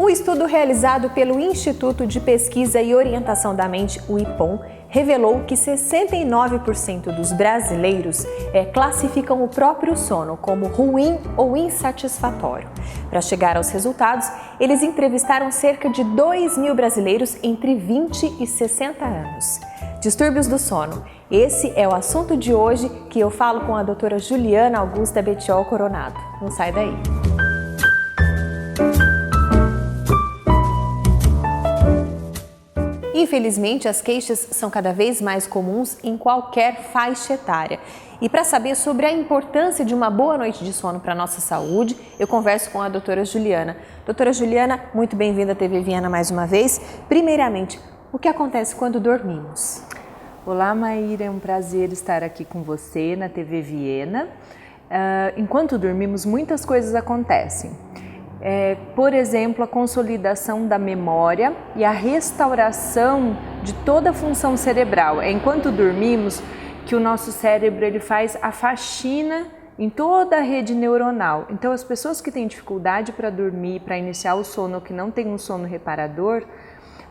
Um estudo realizado pelo Instituto de Pesquisa e Orientação da Mente, o IPOM, revelou que 69% dos brasileiros classificam o próprio sono como ruim ou insatisfatório. Para chegar aos resultados, eles entrevistaram cerca de 2.000 brasileiros entre 20 e 60 anos. Distúrbios do sono. Esse é o assunto de hoje que eu falo com a doutora Juliana Augusta Bettiol Coronado. Não sai daí. Infelizmente, as queixas são cada vez mais comuns em qualquer faixa etária. E para saber sobre a importância de uma boa noite de sono para a nossa saúde, eu converso com a doutora Juliana. Doutora Juliana, muito bem-vinda à TV Viena mais uma vez. Primeiramente, o que acontece quando dormimos? Olá, Maíra, é um prazer estar aqui com você na TV Viena. Enquanto dormimos, muitas coisas acontecem. Por exemplo, a consolidação da memória e a restauração de toda a função cerebral. É enquanto dormimos que o nosso cérebro ele faz a faxina em toda a rede neuronal. Então, as pessoas que têm dificuldade para dormir, para iniciar o sono, ou que não têm um sono reparador,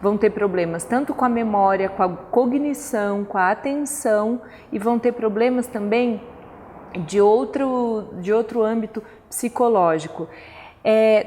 vão ter problemas tanto com a memória, com a cognição, com a atenção e vão ter problemas também de outro âmbito psicológico.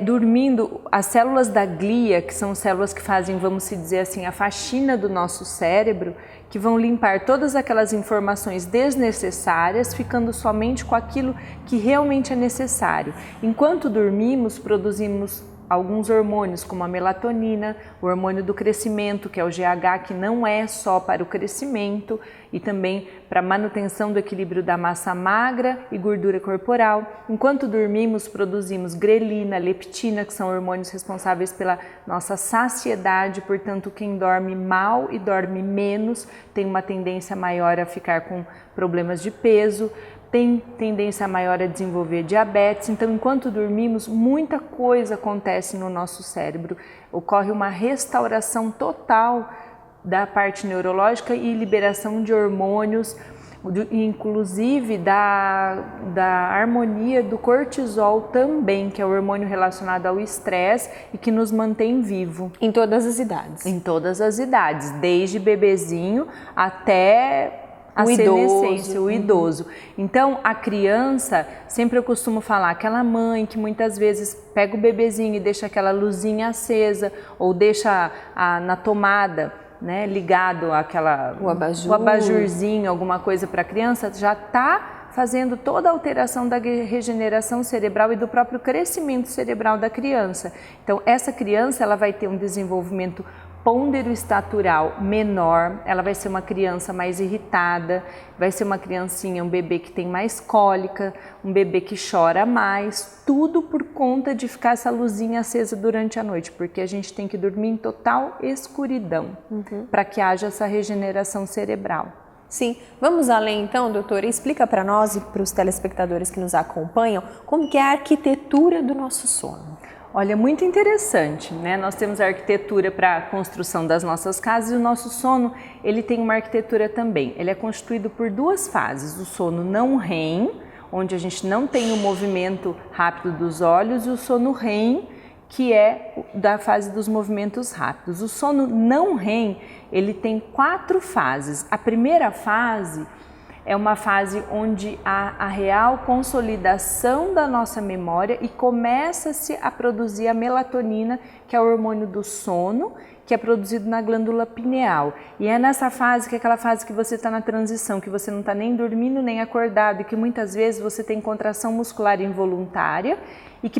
Dormindo, as células da glia, que são células que fazem, vamos dizer assim, a faxina do nosso cérebro, que vão limpar todas aquelas informações desnecessárias, ficando somente com aquilo que realmente é necessário. Enquanto dormimos, produzimos alguns hormônios, como a melatonina, o hormônio do crescimento, que é o GH, que não é só para o crescimento, e também para a manutenção do equilíbrio da massa magra e gordura corporal. Enquanto dormimos, produzimos grelina, leptina, que são hormônios responsáveis pela nossa saciedade, portanto, quem dorme mal e dorme menos tem uma tendência maior a ficar com problemas de peso, tem tendência maior a desenvolver diabetes. Então, enquanto dormimos, muita coisa acontece no nosso cérebro. Ocorre uma restauração total da parte neurológica e liberação de hormônios, inclusive da harmonia do cortisol também, que é o hormônio relacionado ao estresse e que nos mantém vivo. Em todas as idades? Em todas as idades, desde bebezinho até a senescência, o idoso. Então, a criança, sempre eu costumo falar, aquela mãe que muitas vezes pega o bebezinho e deixa aquela luzinha acesa ou deixa na tomada, né, ligado o abajurzinho, alguma coisa para a criança, já está fazendo toda a alteração da regeneração cerebral e do próprio crescimento cerebral da criança. Então, essa criança ela vai ter um desenvolvimento pondero-estatural menor, ela vai ser uma criança mais irritada, vai ser uma criancinha, um bebê que tem mais cólica, um bebê que chora mais, tudo por conta de ficar essa luzinha acesa durante a noite, porque a gente tem que dormir em total escuridão, para que haja essa regeneração cerebral. Sim, vamos além então, doutora, explica para nós e para os telespectadores que nos acompanham, como que é a arquitetura do nosso sono. Olha, muito interessante, né? Nós temos a arquitetura para a construção das nossas casas e o nosso sono, ele tem uma arquitetura também. Ele é constituído por duas fases, o sono não REM, onde a gente não tem o movimento rápido dos olhos, e o sono REM, que é da fase dos movimentos rápidos. O sono não REM, ele tem 4 fases. A primeira fase é uma fase onde há a real consolidação da nossa memória e começa-se a produzir a melatonina, que é o hormônio do sono, que é produzido na glândula pineal. E é nessa fase, que é aquela fase que você está na transição, que você não está nem dormindo nem acordado e que muitas vezes você tem contração muscular involuntária e que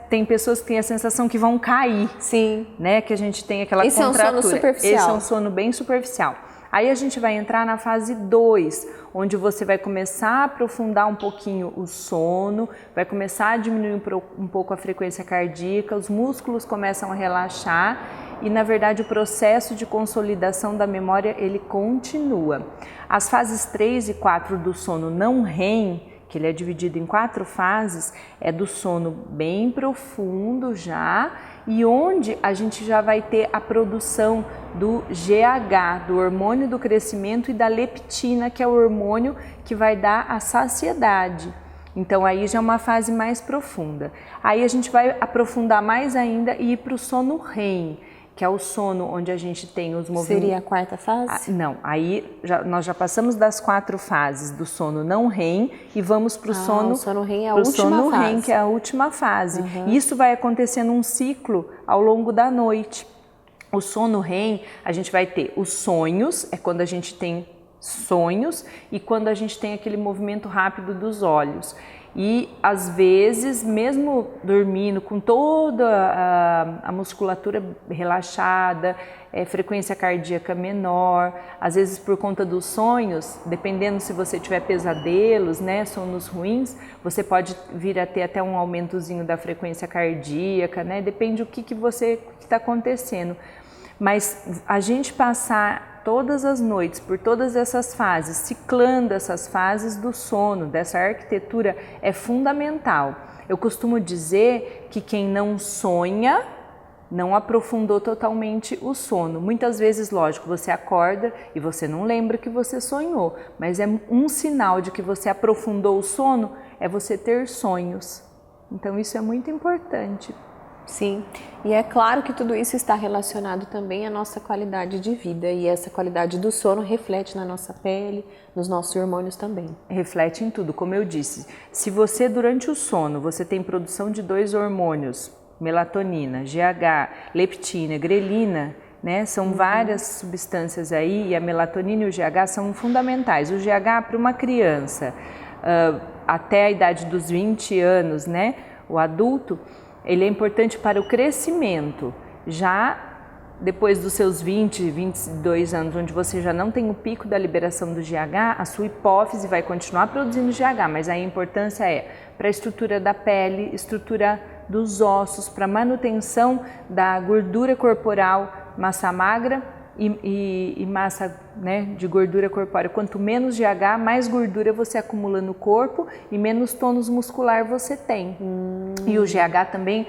tem pessoas que têm a sensação que vão cair. Sim. Né? Que a gente tem aquela contratura. Esse é um sono superficial. Esse é um sono bem superficial. Aí a gente vai entrar na fase 2, onde você vai começar a aprofundar um pouquinho o sono, vai começar a diminuir um pouco a frequência cardíaca, os músculos começam a relaxar e, na verdade, o processo de consolidação da memória, ele continua. As fases 3 e 4 do sono não REM, que ele é dividido em 4 fases, é do sono bem profundo já, e onde a gente já vai ter a produção do GH, do hormônio do crescimento, e da leptina, que é o hormônio que vai dar a saciedade. Então aí já é uma fase mais profunda. Aí a gente vai aprofundar mais ainda e ir para o sono REM, que é o sono onde a gente tem os movimentos... Seria a quarta fase? Não, aí nós já passamos das 4 fases do sono não REM e vamos para o sono REM é a última sono fase. REM, que é a última fase. Isso vai acontecendo um ciclo ao longo da noite. O sono REM, a gente vai ter os sonhos, é quando a gente tem sonhos e quando a gente tem aquele movimento rápido dos olhos. E às vezes, mesmo dormindo com toda a musculatura relaxada, frequência cardíaca menor, às vezes por conta dos sonhos, dependendo se você tiver pesadelos, né, sonos ruins, você pode vir a ter até um aumentozinho da frequência cardíaca, né, depende do que está acontecendo. Mas a gente passar todas as noites por todas essas fases, ciclando essas fases do sono, dessa arquitetura, é fundamental. Eu costumo dizer que quem não sonha não aprofundou totalmente o sono. Muitas vezes, lógico, você acorda e você não lembra que você sonhou, mas é um sinal de que você aprofundou o sono, é você ter sonhos. Então isso é muito importante. Sim, e é claro que tudo isso está relacionado também à nossa qualidade de vida e essa qualidade do sono reflete na nossa pele, nos nossos hormônios também. Reflete em tudo, como eu disse. Se você durante o sono, você tem produção de 2 hormônios, melatonina, GH, leptina, grelina, né? São várias substâncias aí e a melatonina e o GH são fundamentais. O GH para uma criança até a idade dos 20 anos, né? O adulto, ele é importante para o crescimento. Já depois dos seus 20, 22 anos, onde você já não tem o pico da liberação do GH, a sua hipófise vai continuar produzindo GH, mas a importância é para a estrutura da pele, estrutura dos ossos, para manutenção da gordura corporal, massa magra e massa, né, de gordura corpórea. Quanto menos GH, mais gordura você acumula no corpo e menos tônus muscular você tem. E o GH também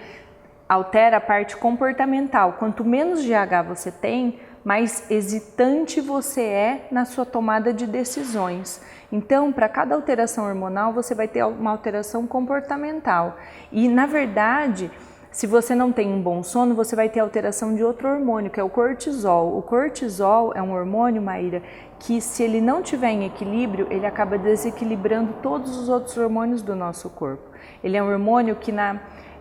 altera a parte comportamental. Quanto menos GH você tem, mais hesitante você é na sua tomada de decisões. Então, para cada alteração hormonal, você vai ter uma alteração comportamental. E, na verdade, se você não tem um bom sono, você vai ter alteração de outro hormônio, que é o cortisol. O cortisol é um hormônio, Maíra, que se ele não tiver em equilíbrio, ele acaba desequilibrando todos os outros hormônios do nosso corpo. Ele é um hormônio que,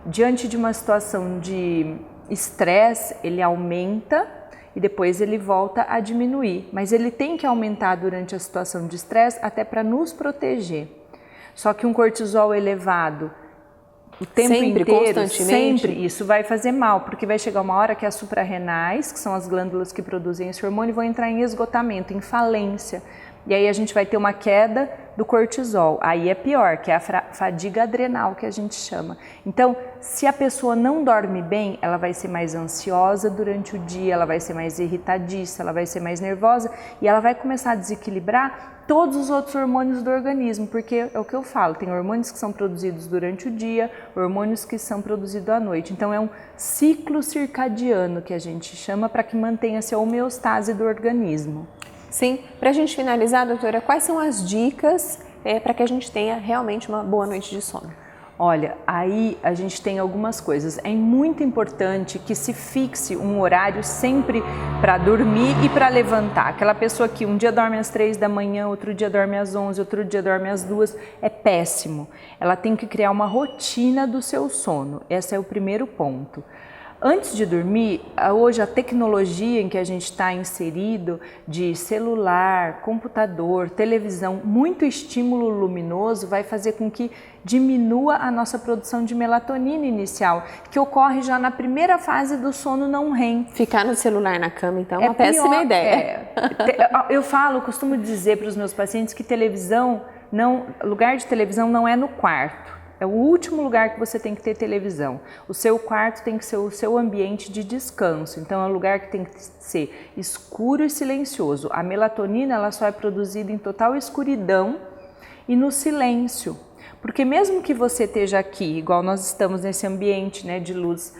diante de uma situação de estresse, ele aumenta e depois ele volta a diminuir. Mas ele tem que aumentar durante a situação de estresse até para nos proteger. Só que um cortisol elevado o tempo inteiro, constantemente, sempre, isso vai fazer mal, porque vai chegar uma hora que as suprarrenais, que são as glândulas que produzem esse hormônio, vão entrar em esgotamento, em falência. E aí a gente vai ter uma queda do cortisol. Aí é pior, que é a fadiga adrenal, que a gente chama. Então, se a pessoa não dorme bem, ela vai ser mais ansiosa durante o dia, ela vai ser mais irritadiça, ela vai ser mais nervosa e ela vai começar a desequilibrar todos os outros hormônios do organismo, porque é o que eu falo, tem hormônios que são produzidos durante o dia, hormônios que são produzidos à noite. Então é um ciclo circadiano que a gente chama para que mantenha-se a homeostase do organismo. Sim, para a gente finalizar, doutora, quais são as dicas para que a gente tenha realmente uma boa noite de sono? Olha, aí a gente tem algumas coisas. É muito importante que se fixe um horário sempre para dormir e para levantar. Aquela pessoa que um dia dorme às 3 da manhã, outro dia dorme às 11, outro dia dorme às 2, é péssimo. Ela tem que criar uma rotina do seu sono. Esse é o primeiro ponto. Antes de dormir, hoje a tecnologia em que a gente está inserido de celular, computador, televisão, muito estímulo luminoso vai fazer com que diminua a nossa produção de melatonina inicial, que ocorre já na primeira fase do sono não REM. Ficar no celular na cama, então, é uma péssima ideia. Eu costumo dizer para os meus pacientes que lugar de televisão não é no quarto. É o último lugar que você tem que ter televisão. O seu quarto tem que ser o seu ambiente de descanso. Então, é um lugar que tem que ser escuro e silencioso. A melatonina ela só é produzida em total escuridão e no silêncio. Porque mesmo que você esteja aqui, igual nós estamos nesse ambiente, né, de luz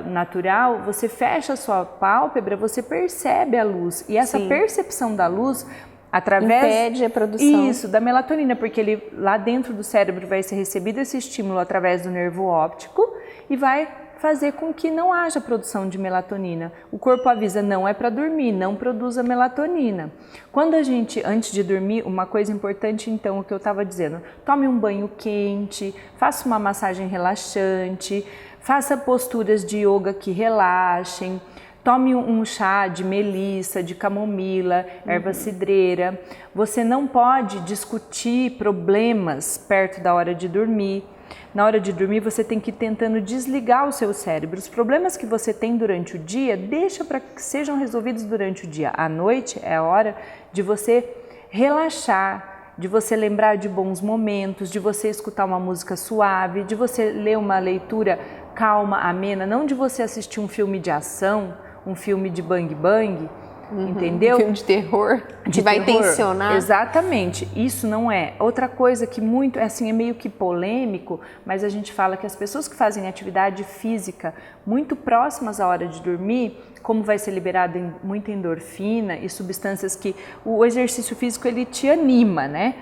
natural, você fecha a sua pálpebra, você percebe a luz. E essa percepção da luz impede a produção. Isso, da melatonina, porque ele lá dentro do cérebro vai ser recebido esse estímulo através do nervo óptico e vai fazer com que não haja produção de melatonina. O corpo avisa, não é para dormir, não produza melatonina. Quando a gente, antes de dormir, uma coisa importante então, o que eu estava dizendo, tome um banho quente, faça uma massagem relaxante, faça posturas de yoga que relaxem, tome um chá de melissa, de camomila, erva cidreira. Você não pode discutir problemas perto da hora de dormir. Na hora de dormir, você tem que ir tentando desligar o seu cérebro. Os problemas que você tem durante o dia, deixa para que sejam resolvidos durante o dia. À noite é a hora de você relaxar, de você lembrar de bons momentos, de você escutar uma música suave, de você ler uma leitura calma, amena, não de você assistir um filme de ação, um filme de bang bang, entendeu? Um filme de terror, que vai tensionar. Exatamente, isso não é. Outra coisa que muito, assim, é meio que polêmico, mas a gente fala que as pessoas que fazem atividade física muito próximas à hora de dormir, como vai ser liberada muita endorfina e substâncias que o exercício físico ele te anima, né?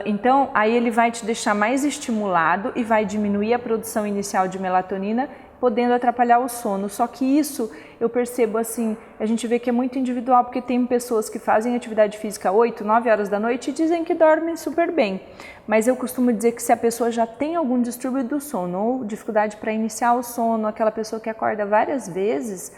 Então, aí ele vai te deixar mais estimulado e vai diminuir a produção inicial de melatonina, podendo atrapalhar o sono. Só que isso eu percebo assim, a gente vê que é muito individual, porque tem pessoas que fazem atividade física 8, 9 horas da noite e dizem que dormem super bem. Mas eu costumo dizer que se a pessoa já tem algum distúrbio do sono ou dificuldade para iniciar o sono, aquela pessoa que acorda várias vezes,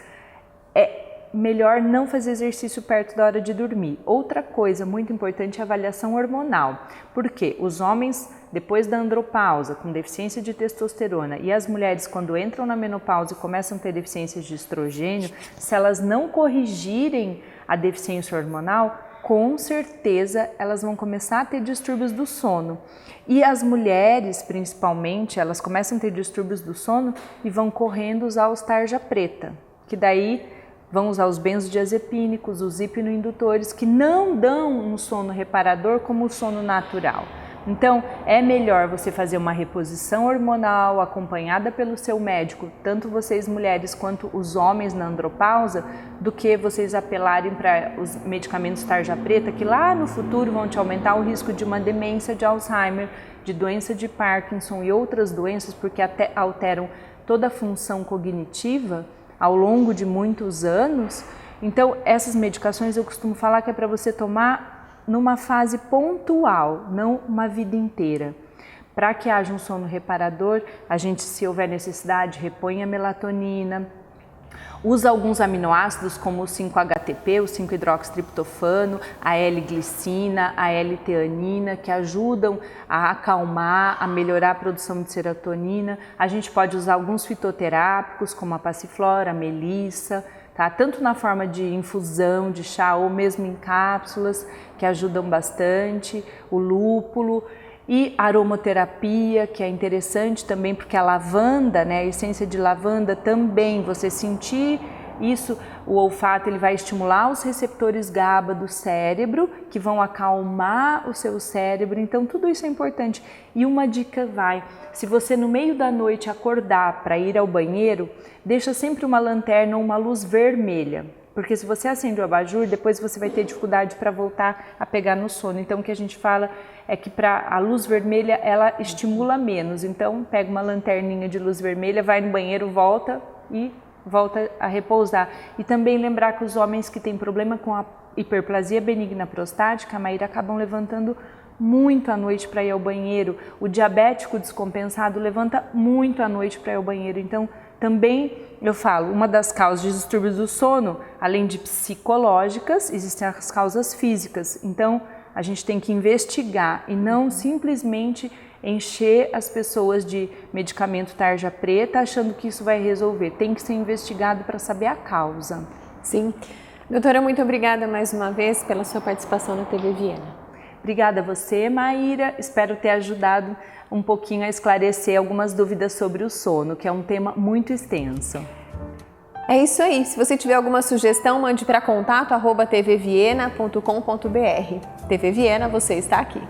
é melhor não fazer exercício perto da hora de dormir. Outra coisa muito importante é a avaliação hormonal, porque os homens, depois da andropausa, com deficiência de testosterona, e as mulheres, quando entram na menopausa e começam a ter deficiências de estrogênio, se elas não corrigirem a deficiência hormonal, com certeza elas vão começar a ter distúrbios do sono. E as mulheres, principalmente, elas começam a ter distúrbios do sono e vão correndo usar os tarja preta, que daí vão usar os benzodiazepínicos, os hipnoindutores, que não dão um sono reparador como o sono natural. Então, é melhor você fazer uma reposição hormonal acompanhada pelo seu médico, tanto vocês mulheres quanto os homens na andropausa, do que vocês apelarem para os medicamentos tarja preta, que lá no futuro vão te aumentar o risco de uma demência de Alzheimer, de doença de Parkinson e outras doenças, porque até alteram toda a função cognitiva ao longo de muitos anos. Então, essas medicações eu costumo falar que é para você tomar numa fase pontual, não uma vida inteira. Para que haja um sono reparador, a gente, se houver necessidade, repõe a melatonina, usa alguns aminoácidos como o 5-HTP, o 5-hidroxitriptofano, a L-glicina, a L-teanina, que ajudam a acalmar, a melhorar a produção de serotonina. A gente pode usar alguns fitoterápicos como a passiflora, a melissa, tá? Tanto na forma de infusão, de chá ou mesmo em cápsulas, que ajudam bastante, o lúpulo. E aromaterapia, que é interessante também, porque a lavanda, né, a essência de lavanda também, você sentir isso, o olfato, ele vai estimular os receptores GABA do cérebro, que vão acalmar o seu cérebro, então tudo isso é importante. E uma dica se você no meio da noite acordar para ir ao banheiro, deixa sempre uma lanterna ou uma luz vermelha. Porque se você acende o abajur, depois você vai ter dificuldade para voltar a pegar no sono. Então o que a gente fala é que a luz vermelha, ela estimula menos. Então pega uma lanterninha de luz vermelha, vai no banheiro, volta e volta a repousar. E também lembrar que os homens que têm problema com a hiperplasia benigna prostática, a Maíra, acabam levantando muito à noite para ir ao banheiro. O diabético descompensado levanta muito à noite para ir ao banheiro. Então também eu falo, uma das causas de distúrbios do sono, além de psicológicas, existem as causas físicas. Então, a gente tem que investigar e não simplesmente encher as pessoas de medicamento tarja preta achando que isso vai resolver. Tem que ser investigado para saber a causa. Sim. Doutora, muito obrigada mais uma vez pela sua participação na TV Viena. Obrigada a você, Maíra. Espero ter ajudado um pouquinho a esclarecer algumas dúvidas sobre o sono, que é um tema muito extenso. É isso aí. Se você tiver alguma sugestão, mande para contato@tvviena.com.br. TV Viena, você está aqui.